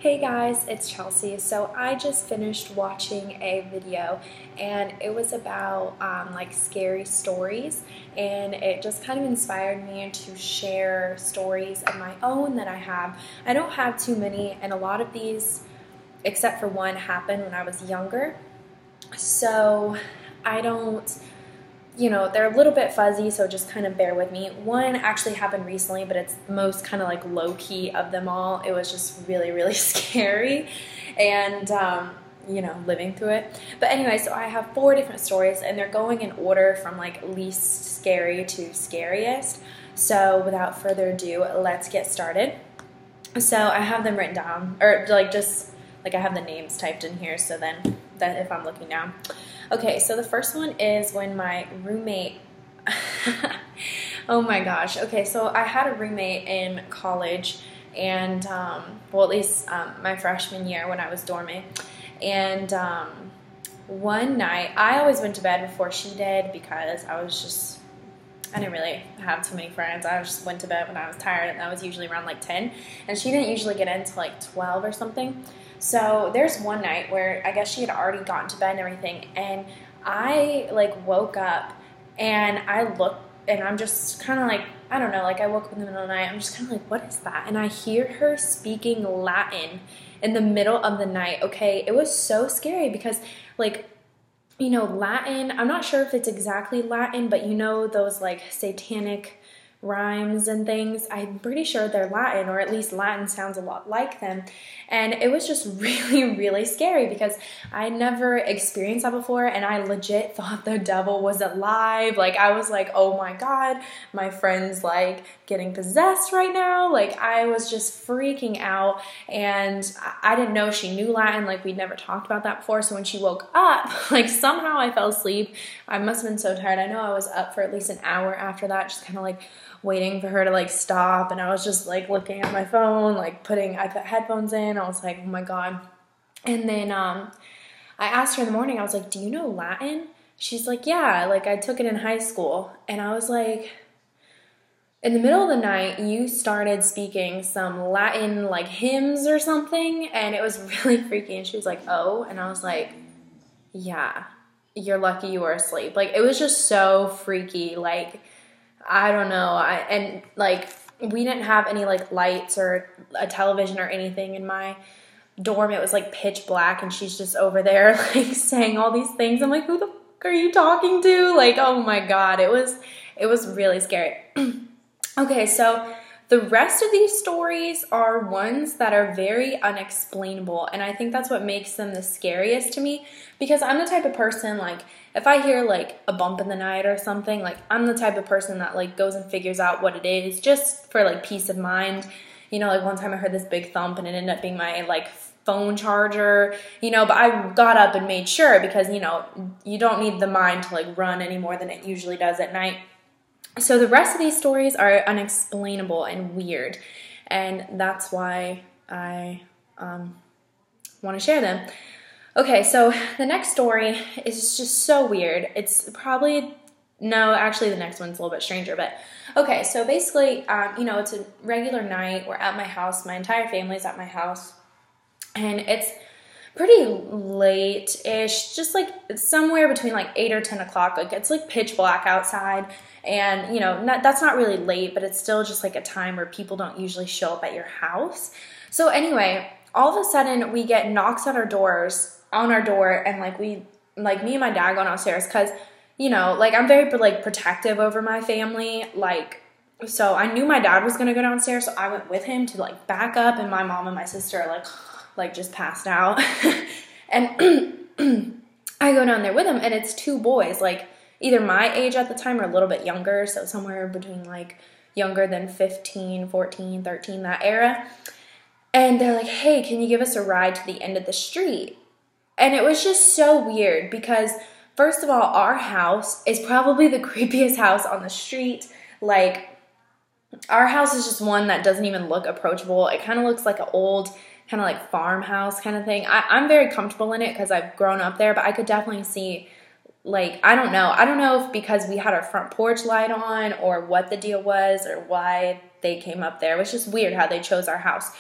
Hey guys, it's Chelsea. So I just finished watching a video and it was about like scary stories, and it just kind of inspired me to share stories of my own that I have. I don't have too many, and a lot of these, except for one, happened when I was younger. So I don't, they're a little bit fuzzy, so just kind of bear with me. One actually happened recently, but it's the most kind of like low-key of them all. It was just really, really scary, and living through it. But anyway, so I have 4 different stories, and they're going in order from like least scary to scariest. So without further ado, let's get started. So I have them written down, or I have the names typed in here, so then that if I'm looking down. Okay, so the first one is when my roommate, oh my gosh. Okay, so I had a roommate in college, and, well, at least my freshman year when I was dorming. And one night, I always went to bed before she did because I didn't really have too many friends. I just went to bed when I was tired, and that was usually around like 10. And she didn't usually get in until like 12 or something. So there's one night where I guess she had already gotten to bed and everything, and I like woke up and I looked, and I'm just kind of like, I don't know, like I woke up in the middle of the night. I'm just kind of like, what is that? And I hear her speaking Latin in the middle of the night. Okay, it was so scary because like, Latin, I'm not sure if it's exactly Latin, but those like satanic rhymes and things, I'm pretty sure they're Latin, or at least Latin sounds a lot like them. And it was just really, really scary because I never experienced that before, and I legit thought the devil was alive. Like, I was like, oh my God, my friend's like getting possessed right now. Like, I was just freaking out, and I didn't know she knew Latin. Like, we'd never talked about that before. So when she woke up, like somehow I fell asleep. I must have been so tired. I know I was up for at least an hour after that, just kind of like waiting for her to like stop, and I was just like looking at my phone, I put headphones in. I was like, oh my God. And then I asked her in the morning, I was like, do you know Latin? She's like, yeah, like I took it in high school. And I was like, in the middle of the night, you started speaking some Latin like hymns or something, and it was really freaky. And she was like, oh. And I was like, yeah, you're lucky you were asleep. Like, it was just so freaky. Like, I don't know. And like, we didn't have any like lights or a television or anything in my dorm. It was like pitch black, and she's just over there like saying all these things. I'm like, who the fuck are you talking to? Like, oh my God, it was really scary. Okay, so the rest of these stories are ones that are very unexplainable, and I think that's what makes them the scariest to me, because I'm the type of person, like, if I hear, like, a bump in the night or something, like, I'm the type of person that, like, goes and figures out what it is just for, like, peace of mind. Like, one time I heard this big thump, and it ended up being my, like, phone charger, but I got up and made sure because, you don't need the mind to, like, run any more than it usually does at night. So the rest of these stories are unexplainable and weird, and that's why I want to share them. Okay, so the next story is just so weird. It's probably, no, actually the next one's a little bit stranger, but okay, so basically, it's a regular night. We're at my house. My entire family's at my house, and it's pretty late-ish, just like somewhere between like 8 or 10 o'clock. Like, it's like pitch black outside, and that's not really late, but it's still just like a time where people don't usually show up at your house. So anyway, all of a sudden we get knocks on our door, and like me and my dad go downstairs because like I'm very like protective over my family, like, so I knew my dad was gonna go downstairs, so I went with him to like back up, and my mom and my sister are like just passed out. And I go down there with him, and it's 2 boys, like either my age at the time or a little bit younger, so somewhere between like younger than 15, 14, 13, that era. And they're like, hey, can you give us a ride to the end of the street? And it was just so weird because, first of all, our house is probably the creepiest house on the street. Like, our house is just one that doesn't even look approachable. It kind of looks like an old kind of like farmhouse kind of thing. I'm very comfortable in it because I've grown up there, but I could definitely see, like, I don't know if because we had our front porch light on or what the deal was or why they came up there. It was just weird how they chose our house.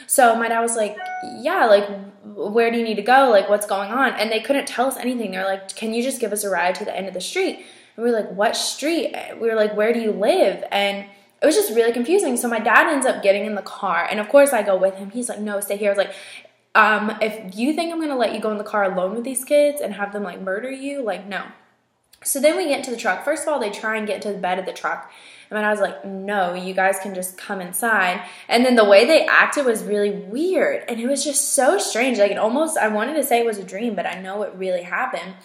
So my dad was like, yeah, like, where do you need to go? Like, what's going on? And they couldn't tell us anything. They're like, can you just give us a ride to the end of the street? And we were like, what street? We were like, where do you live? And it was just really confusing. So my dad ends up getting in the car. And of course I go with him. He's like, no, stay here. I was like, if you think I'm going to let you go in the car alone with these kids and have them like murder you, like, no. So then we get into the truck. First of all, they try and get into the bed of the truck. And I was like, no, you guys can just come inside. And then the way they acted was really weird. And it was just so strange. Like, it almost, I wanted to say it was a dream, but I know it really happened.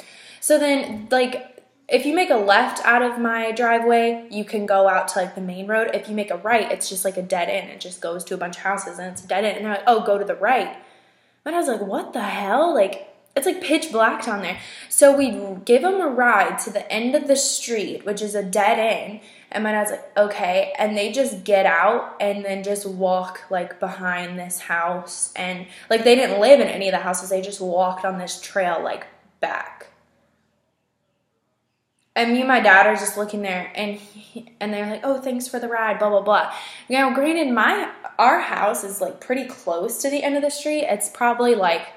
So then, like, if you make a left out of my driveway, you can go out to, like, the main road. If you make a right, it's just, like, a dead end. It just goes to a bunch of houses, and it's a dead end. And they're like, oh, go to the right. And I was like, what the hell? Like, it's like pitch black down there. So we give them a ride to the end of the street, which is a dead end. And my dad's like, okay. And they just get out and then just walk like behind this house. And like they didn't live in any of the houses. They just walked on this trail like back. And me and my dad are just looking there and they're like, oh, thanks for the ride, blah, blah, blah. Now, granted, our house is like pretty close to the end of the street. It's probably like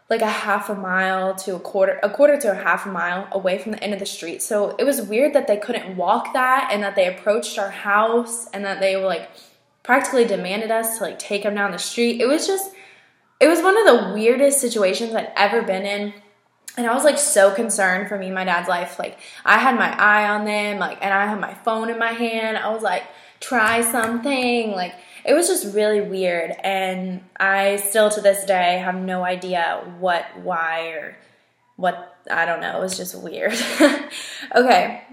a half a mile to a quarter to a half a mile away from the end of the street. So it was weird that they couldn't walk that and that they approached our house and that they were like practically demanded us to like take them down the street. It was one of the weirdest situations I'd ever been in. And I was like so concerned for me and my dad's life. Like I had my eye on them, like, and I had my phone in my hand. I was like, try something, like, it was just really weird, and I still to this day have no idea what, why, or what, I don't know. It was just weird. Okay,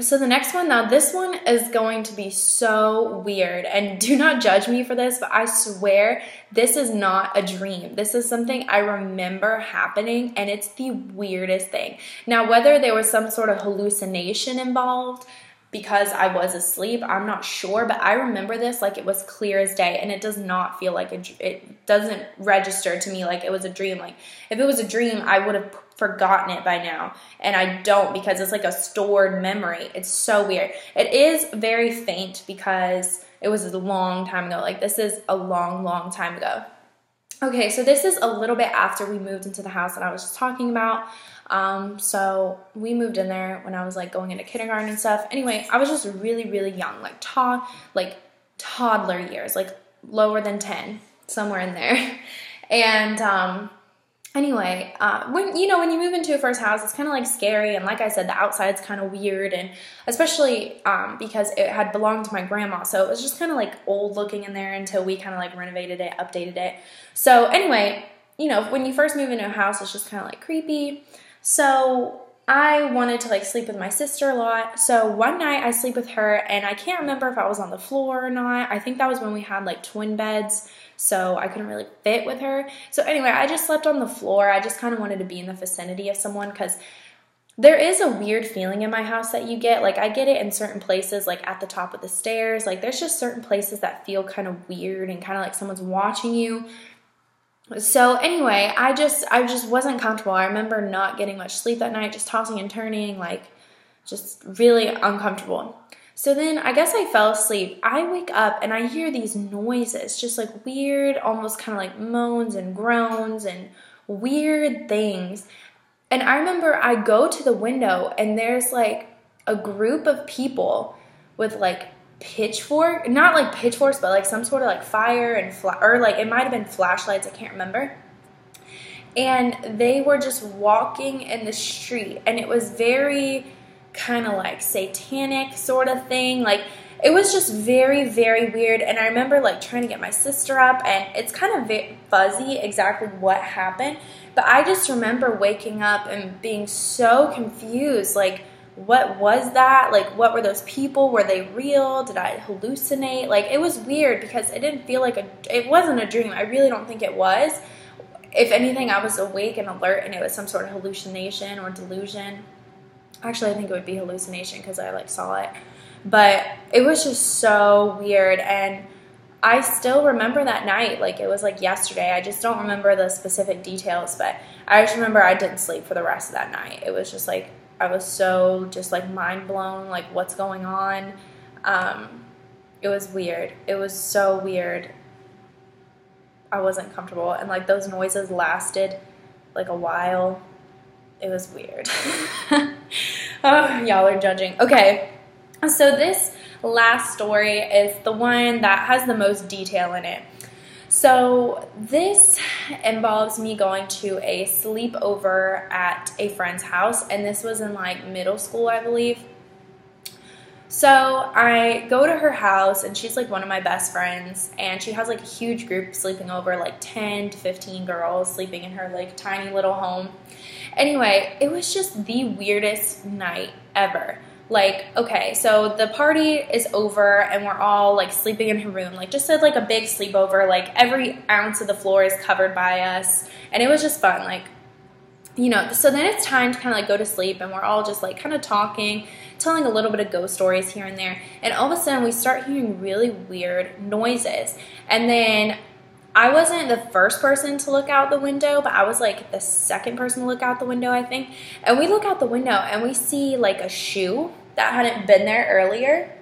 so the next one, now this one is going to be so weird, and do not judge me for this, but I swear this is not a dream. This is something I remember happening, and it's the weirdest thing. Now, whether there was some sort of hallucination involved, because I was asleep, I'm not sure, but I remember this like it was clear as day, and it does not feel like it doesn't register to me like it was a dream. Like if it was a dream, I would have forgotten it by now, and I don't because it's like a stored memory. It's so weird. It is very faint because it was a long time ago. Like this is a long, long time ago. Okay, so this is a little bit after we moved into the house that I was just talking about. So we moved in there when I was like going into kindergarten and stuff. Anyway, I was just really, really young, like toddler years, like lower than 10, somewhere in there. And, anyway, when you move into a first house, it's kind of like scary. And like I said, the outside's kind of weird, and especially, because it had belonged to my grandma. So it was just kind of like old looking in there until we kind of like renovated it, updated it. So anyway, when you first move into a house, it's just kind of like creepy. So I wanted to like sleep with my sister a lot. So one night I sleep with her, and I can't remember if I was on the floor or not. I think that was when we had like twin beds, so I couldn't really fit with her. So anyway, I just slept on the floor. I just kind of wanted to be in the vicinity of someone because there is a weird feeling in my house that you get. Like I get it in certain places, like at the top of the stairs. Like there's just certain places that feel kind of weird and kind of like someone's watching you. So anyway, I just wasn't comfortable. I remember not getting much sleep that night, just tossing and turning, like just really uncomfortable. So then I guess I fell asleep. I wake up and I hear these noises, just like weird, almost kind of like moans and groans and weird things. And I remember I go to the window and there's like a group of people with like not like pitchforks, but like some sort of like fire and or like it might have been flashlights, I can't remember. And they were just walking in the street, and it was very kind of like satanic sort of thing. Like it was just very, very weird. And I remember like trying to get my sister up, and it's kind of fuzzy exactly what happened, but I just remember waking up and being so confused, like what was that? Like, what were those people? Were they real? Did I hallucinate? Like, it was weird because it didn't feel like it wasn't a dream. I really don't think it was. If anything, I was awake and alert, and it was some sort of hallucination or delusion. Actually, I think it would be hallucination because I like saw it. But it was just so weird, and I still remember that night like it was like yesterday. I just don't remember the specific details, but I just remember I didn't sleep for the rest of that night. It was just like I was so just like mind blown, like what's going on. It was weird. It was so weird. I wasn't comfortable, and like those noises lasted like a while. It was weird. Oh, y'all are judging. Okay, so this last story is the one that has the most detail in it. So this involves me going to a sleepover at a friend's house, and this was in like middle school, I believe. So I go to her house, and she's like one of my best friends, and she has like a huge group sleeping over, like 10 to 15 girls sleeping in her like tiny little home. Anyway, it was just the weirdest night ever. Like, okay, so the party is over, and we're all like sleeping in her room, like just like a big sleepover, like every ounce of the floor is covered by us, and it was just fun, like, you know. So then it's time to kind of like go to sleep, and we're all just like kind of talking, telling a little bit of ghost stories here and there, and all of a sudden we start hearing really weird noises. And then I wasn't the first person to look out the window, but I was like the second person to look out the window, I think. And we look out the window and we see like a shoe that hadn't been there earlier.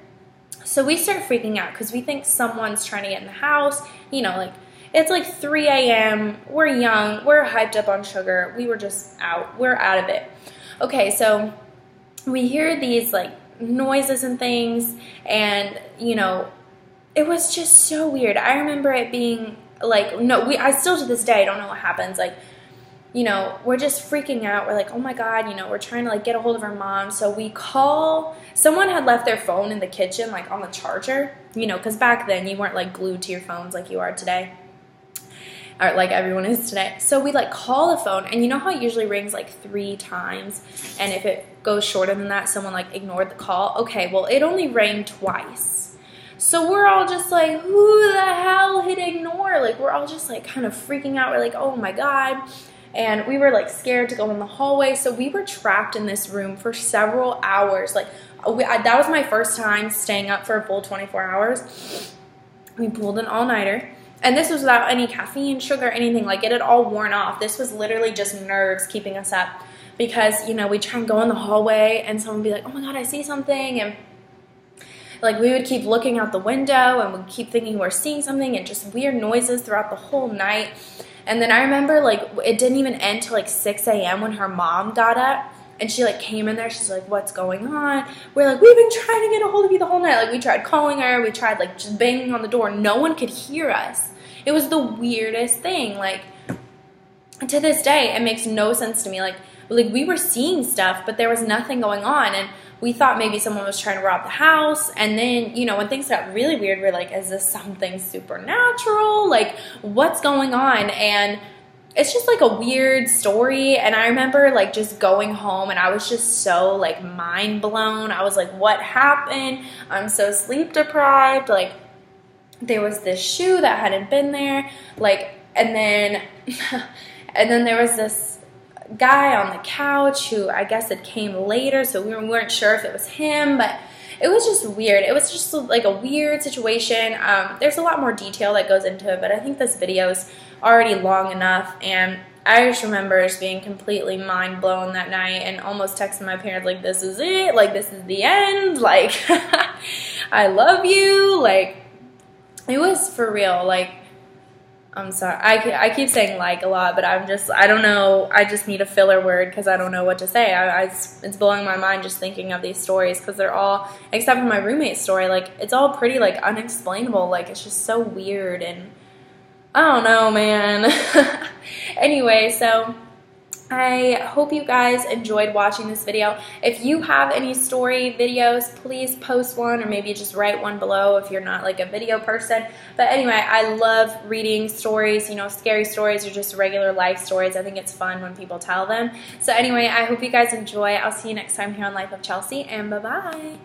So we start freaking out because we think someone's trying to get in the house. You know, like it's like 3 a.m. We're young. We're hyped up on sugar. We were just out. We're out of it. Okay, so we hear these like noises and things, and you know, it was just so weird. I remember it being like, I still to this day don't know what happens. Like, you know, we're just freaking out. We're like, oh my God, you know, we're trying to like get a hold of our mom. So we call, someone had left their phone in the kitchen, like on the charger, you know, because back then you weren't like glued to your phones like you are today, or like everyone is today. So we like call the phone, and you know how it usually rings like 3 times, and if it goes shorter than that, someone like ignored the call. Okay, well, it only rang twice. So we're all just like, who the hell hit ignore? Like, we're all just like kind of freaking out. We're like, oh my God. And we were like scared to go in the hallway. So we were trapped in this room for several hours. Like, that was my first time staying up for a full 24 hours. We pulled an all-nighter. And this was without any caffeine, sugar, anything. Like, it had all worn off. This was literally just nerves keeping us up. Because, you know, we try and go in the hallway, and someone would be like, oh my God, I see something. And like, we would keep looking out the window, and we'd keep thinking we're seeing something, and just weird noises throughout the whole night. And then I remember, like, it didn't even end till like 6 a.m. when her mom got up, and she like came in there. She's like, what's going on? We're like, we've been trying to get a hold of you the whole night. Like, we tried calling her. We tried like just banging on the door. No one could hear us. It was the weirdest thing. Like, to this day, it makes no sense to me. Like we were seeing stuff, but there was nothing going on. And we thought maybe someone was trying to rob the house. And then, you know, when things got really weird, we're like, is this something supernatural? Like, what's going on? And it's just like a weird story. And I remember like just going home, and I was just so like mind blown. I was like, what happened? I'm so sleep deprived. Like, there was this shoe that hadn't been there. Like, and then there was this guy on the couch who I guess it came later, so we weren't sure if it was him, but it was just weird. It was just like a weird situation. There's a lot more detail that goes into it, but I think this video is already long enough, and I just remember just being completely mind blown that night and almost texting my parents like, this is it, like this is the end, like I love you. Like, it was for real. Like, I'm sorry. I keep saying like a lot, but I don't know. I just need a filler word because I don't know what to say. It's blowing my mind just thinking of these stories, because they're all, except for my roommate's story, like it's all pretty like unexplainable. Like, it's just so weird, and I don't know, man. Anyway, so I hope you guys enjoyed watching this video. If you have any story videos, please post one, or maybe just write one below if you're not like a video person. But anyway, I love reading stories, you know, scary stories or just regular life stories. I think it's fun when people tell them. So anyway, I hope you guys enjoy. I'll see you next time here on Life of Chelsea, and bye-bye.